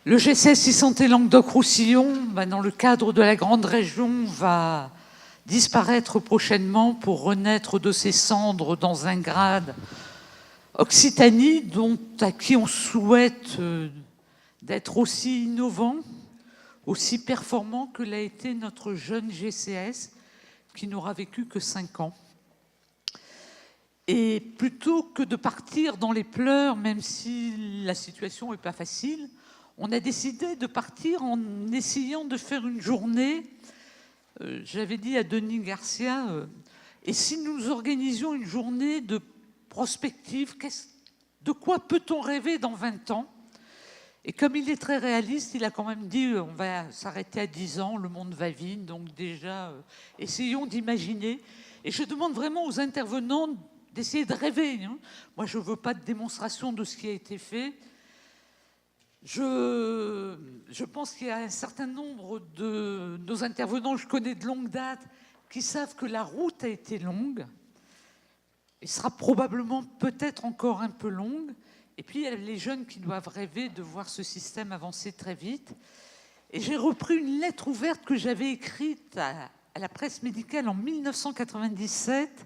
Le GCS e-santé Languedoc-Roussillon, dans le cadre de la grande région, va disparaître prochainement pour renaître de ses cendres dans un grade Occitanie, à qui on souhaite d'être aussi innovant, aussi performant que l'a été notre jeune GCS, qui n'aura vécu que 5 ans. Et plutôt que de partir dans les pleurs, même si la situation n'est pas facile, on a décidé de partir en essayant de faire une journée. J'avais dit à Denis Garcia, et si nous organisions une journée de prospective, de quoi peut-on rêver dans 20 ans? Et comme il est très réaliste, il a quand même dit on va s'arrêter à 10 ans, le monde va vite, donc déjà, essayons d'imaginer. Et je demande vraiment aux intervenants d'essayer de rêver. Moi, je ne veux pas de démonstration de ce qui a été fait. Je pense qu'il y a un certain nombre de nos intervenants, je connais de longue date, qui savent que la route a été longue et sera probablement peut-être encore un peu longue. Et puis, il y a les jeunes qui doivent rêver de voir ce système avancer très vite. Et j'ai repris une lettre ouverte que j'avais écrite à la presse médicale en 1997,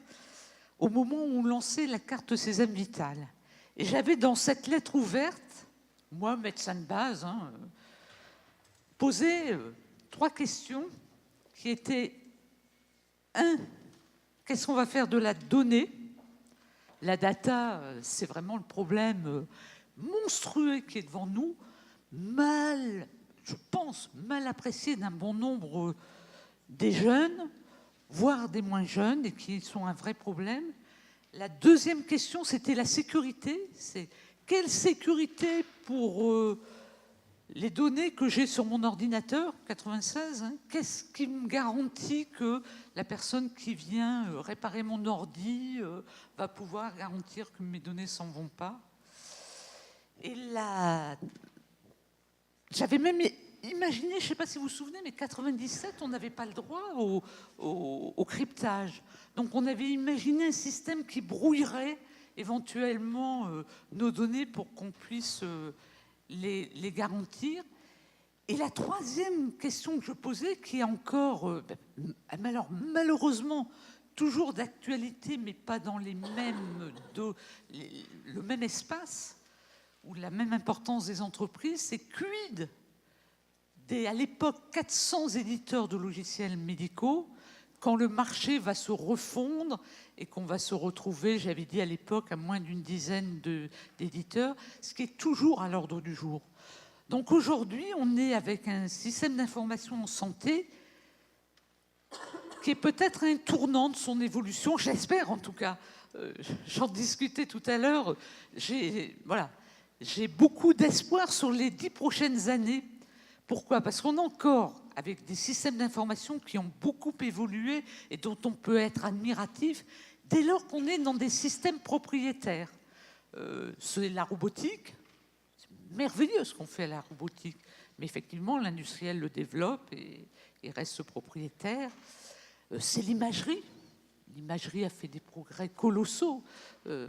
au moment où on lançait la carte Sésame Vital. Et j'avais dans cette lettre ouverte, moi, médecin de base, posé 3 questions qui étaient 1. Qu'est-ce qu'on va faire de la donnée? La data, c'est vraiment le problème monstrueux qui est devant nous, je pense, mal apprécié d'un bon nombre des jeunes, voire des moins jeunes, et qui sont un vrai problème. La deuxième question, c'était la sécurité. C'est quelle sécurité pour les données que j'ai sur mon ordinateur, 96, qu'est-ce qui me garantit que la personne qui vient réparer mon ordi va pouvoir garantir que mes données ne s'en vont pas? Et là, j'avais même imaginé, je ne sais pas si vous vous souvenez, mais 97, on n'avait pas le droit au cryptage. Donc on avait imaginé un système qui brouillerait éventuellement nos données pour qu'on puisse les garantir. Et la troisième question que je posais, qui est encore, alors malheureusement, toujours d'actualité, mais pas dans le même espace ou la même importance des entreprises, c'est quid à l'époque 400 éditeurs de logiciels médicaux, quand le marché va se refondre et qu'on va se retrouver, j'avais dit à l'époque, à moins d'une dizaine d'éditeurs, ce qui est toujours à l'ordre du jour. Donc aujourd'hui, on est avec un système d'information en santé qui est peut-être un tournant de son évolution, j'espère en tout cas. J'en discutais tout à l'heure. J'ai beaucoup d'espoir sur les 10 prochaines années. Pourquoi? Parce qu'on a encore, avec des systèmes d'information qui ont beaucoup évolué et dont on peut être admiratif, dès lors qu'on est dans des systèmes propriétaires. C'est la robotique. Merveilleux ce qu'on fait à la robotique, mais effectivement l'industriel le développe et reste propriétaire. C'est l'imagerie. L'imagerie a fait des progrès colossaux.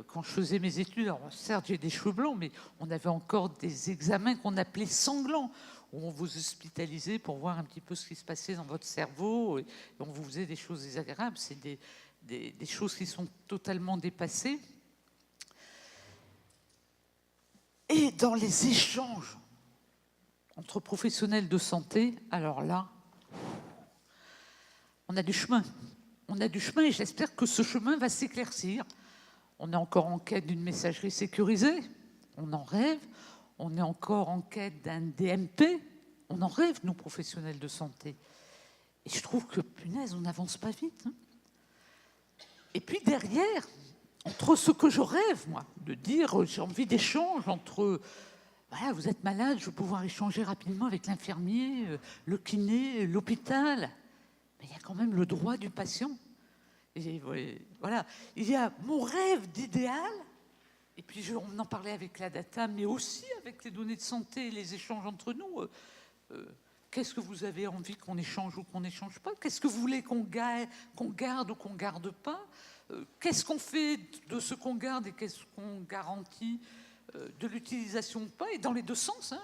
Quand je faisais mes études, alors certes j'ai des cheveux blancs, mais on avait encore des examens qu'on appelait sanglants, où on vous hospitalisait pour voir un petit peu ce qui se passait dans votre cerveau, et on vous faisait des choses désagréables. C'est des choses qui sont totalement dépassées. Et dans les échanges entre professionnels de santé, alors là, on a du chemin. On a du chemin et j'espère que ce chemin va s'éclaircir. On est encore en quête d'une messagerie sécurisée, on en rêve. On est encore en quête d'un DMP, on en rêve, nous, professionnels de santé. Et je trouve que, punaise, on n'avance pas vite. Et puis derrière, entre ce que je rêve, moi, de dire j'ai envie d'échange entre voilà, vous êtes malade, je vais pouvoir échanger rapidement avec l'infirmier, le kiné, l'hôpital. Mais il y a quand même le droit du patient. Et voilà, il y a mon rêve d'idéal, et puis on en parlait avec la data, mais aussi avec les données de santé et les échanges entre nous. Qu'est-ce que vous avez envie qu'on échange ou qu'on n'échange pas? Qu'est-ce que vous voulez qu'on garde ou qu'on ne garde pas? Qu'est-ce qu'on fait de ce qu'on garde et qu'est-ce qu'on garantit de l'utilisation ou pas? Et dans les deux sens.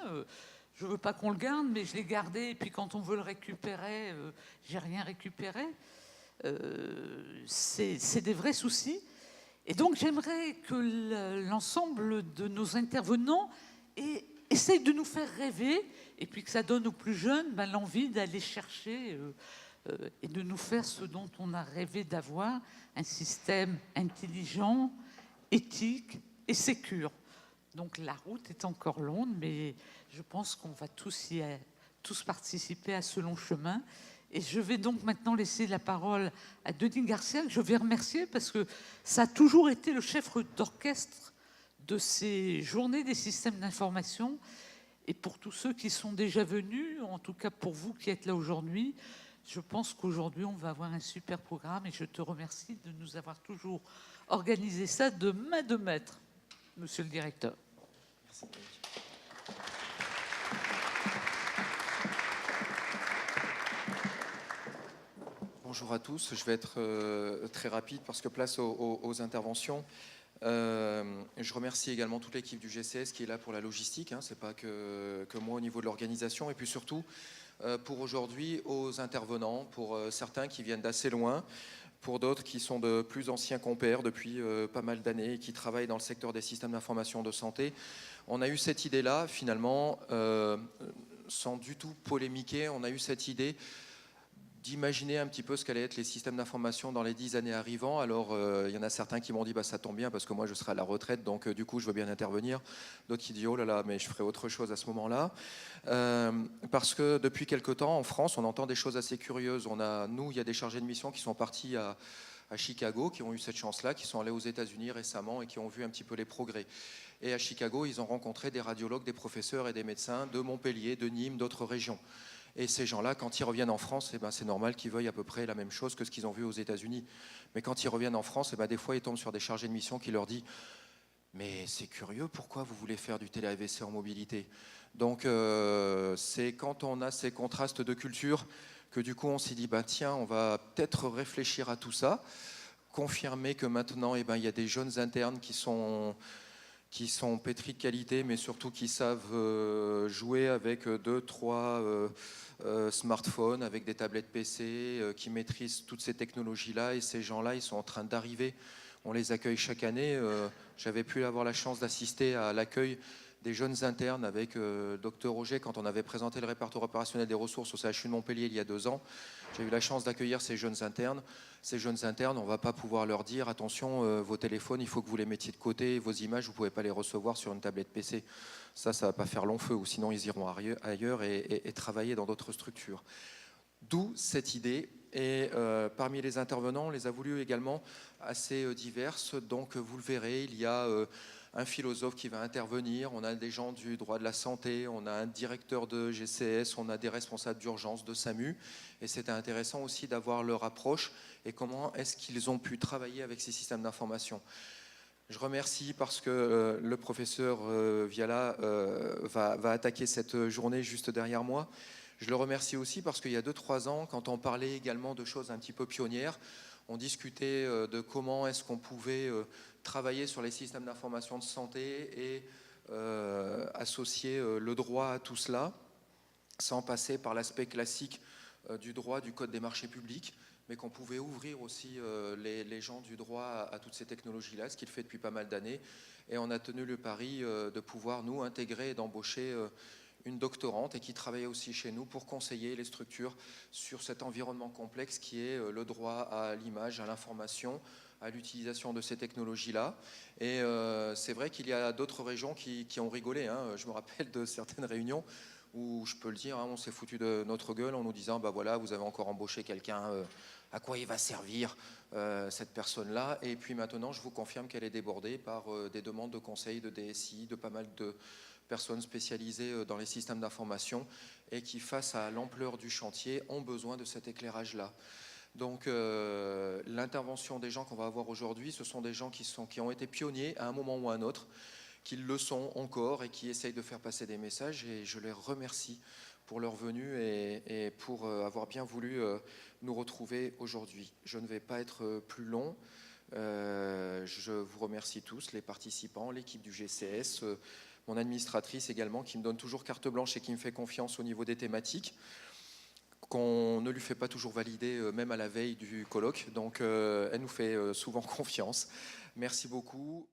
je ne veux pas qu'on le garde, mais je l'ai gardé, et puis quand on veut le récupérer, j'ai rien récupéré. C'est des vrais soucis. Et donc j'aimerais que l'ensemble de nos intervenants essaye de nous faire rêver, et puis que ça donne aux plus jeunes l'envie d'aller chercher et de nous faire ce dont on a rêvé d'avoir, un système intelligent, éthique et sécure. Donc la route est encore longue, mais je pense qu'on va tous participer à ce long chemin. Et je vais donc maintenant laisser la parole à Denis Garcia, que je vais remercier parce que ça a toujours été le chef d'orchestre de ces journées des systèmes d'information. Et pour tous ceux qui sont déjà venus, en tout cas pour vous qui êtes là aujourd'hui, je pense qu'aujourd'hui on va avoir un super programme, et je te remercie de nous avoir toujours organisé ça de main de maître, monsieur le directeur. Merci. Bonjour à tous, je vais être très rapide parce que place aux interventions. Je remercie également toute l'équipe du GCS qui est là pour la logistique, c'est pas que moi au niveau de l'organisation, et puis surtout pour aujourd'hui aux intervenants, pour certains qui viennent d'assez loin, pour d'autres qui sont de plus anciens compères depuis pas mal d'années et qui travaillent dans le secteur des systèmes d'information de santé. On a eu cette idée-là, finalement, sans du tout polémiquer, on a eu cette idée d'imaginer un petit peu ce qu'allaient être les systèmes d'information dans les 10 années arrivant. Alors, il y en a certains qui m'ont dit ça tombe bien parce que moi je serai à la retraite, donc du coup je veux bien intervenir. D'autres qui disent oh là là, mais je ferai autre chose à ce moment-là. Parce que depuis quelque temps en France, on entend des choses assez curieuses. Il y a des chargés de mission qui sont partis à Chicago, qui ont eu cette chance-là, qui sont allés aux États-Unis récemment et qui ont vu un petit peu les progrès. Et à Chicago, ils ont rencontré des radiologues, des professeurs et des médecins de Montpellier, de Nîmes, d'autres régions. Et ces gens-là, quand ils reviennent en France, c'est normal qu'ils veuillent à peu près la même chose que ce qu'ils ont vu aux États-Unis. Mais quand ils reviennent en France, des fois, ils tombent sur des chargés de mission qui leur disent « Mais c'est curieux, pourquoi vous voulez faire du télé-AVC en mobilité ?» Donc, c'est quand on a ces contrastes de culture que du coup, on s'est dit « Tiens, on va peut-être réfléchir à tout ça, confirmer que maintenant, il y a des jeunes internes qui sont pétris de qualité, mais surtout qui savent jouer avec 2-3 smartphones, avec des tablettes PC, qui maîtrisent toutes ces technologies-là. Et ces gens-là, ils sont en train d'arriver. On les accueille chaque année. J'avais pu avoir la chance d'assister à l'accueil des jeunes internes avec Dr Roger quand on avait présenté le répertoire opérationnel des ressources au CHU de Montpellier il y a 2 ans. J'ai eu la chance d'accueillir ces jeunes internes. Ces jeunes internes, on ne va pas pouvoir leur dire attention, vos téléphones, il faut que vous les mettiez de côté, vos images, vous ne pouvez pas les recevoir sur une tablette PC. Ça ne va pas faire long feu, ou sinon ils iront ailleurs et travailler dans d'autres structures. D'où cette idée. Et parmi les intervenants, on les a voulu également assez diverses. Donc vous le verrez, il y a un philosophe qui va intervenir, on a des gens du droit de la santé, on a un directeur de GCS, on a des responsables d'urgence de SAMU. Et c'était intéressant aussi d'avoir leur approche et comment est-ce qu'ils ont pu travailler avec ces systèmes d'information. Je remercie parce que le professeur Viala va attaquer cette journée juste derrière moi. Je le remercie aussi parce qu'il y a 2-3 ans, quand on parlait également de choses un petit peu pionnières, on discutait de comment est-ce qu'on pouvait travailler sur les systèmes d'information de santé et associer le droit à tout cela, sans passer par l'aspect classique du droit du Code des marchés publics, mais qu'on pouvait ouvrir aussi les gens du droit à toutes ces technologies-là, ce qu'il fait depuis pas mal d'années. Et on a tenu le pari de pouvoir, nous, intégrer et d'embaucher une doctorante et qui travaillait aussi chez nous pour conseiller les structures sur cet environnement complexe qui est le droit à l'image, à l'information, à l'utilisation de ces technologies-là. Et c'est vrai qu'il y a d'autres régions qui ont rigolé. Je me rappelle de certaines réunions où, je peux le dire, on s'est foutu de notre gueule en nous disant voilà, vous avez encore embauché quelqu'un, à quoi il va servir cette personne-là. Et puis maintenant, je vous confirme qu'elle est débordée par des demandes de conseils, de DSI, de pas mal de personnes spécialisées dans les systèmes d'information et qui, face à l'ampleur du chantier, ont besoin de cet éclairage-là. Donc l'intervention des gens qu'on va avoir aujourd'hui, ce sont des gens qui ont été pionniers à un moment ou à un autre, qui le sont encore et qui essayent de faire passer des messages, et je les remercie pour leur venue et pour avoir bien voulu nous retrouver aujourd'hui. Je ne vais pas être plus long. Je vous remercie tous, les participants, l'équipe du GCS, mon administratrice également, qui me donne toujours carte blanche et qui me fait confiance au niveau des thématiques, qu'on ne lui fait pas toujours valider, même à la veille du colloque. Donc, elle nous fait souvent confiance. Merci beaucoup.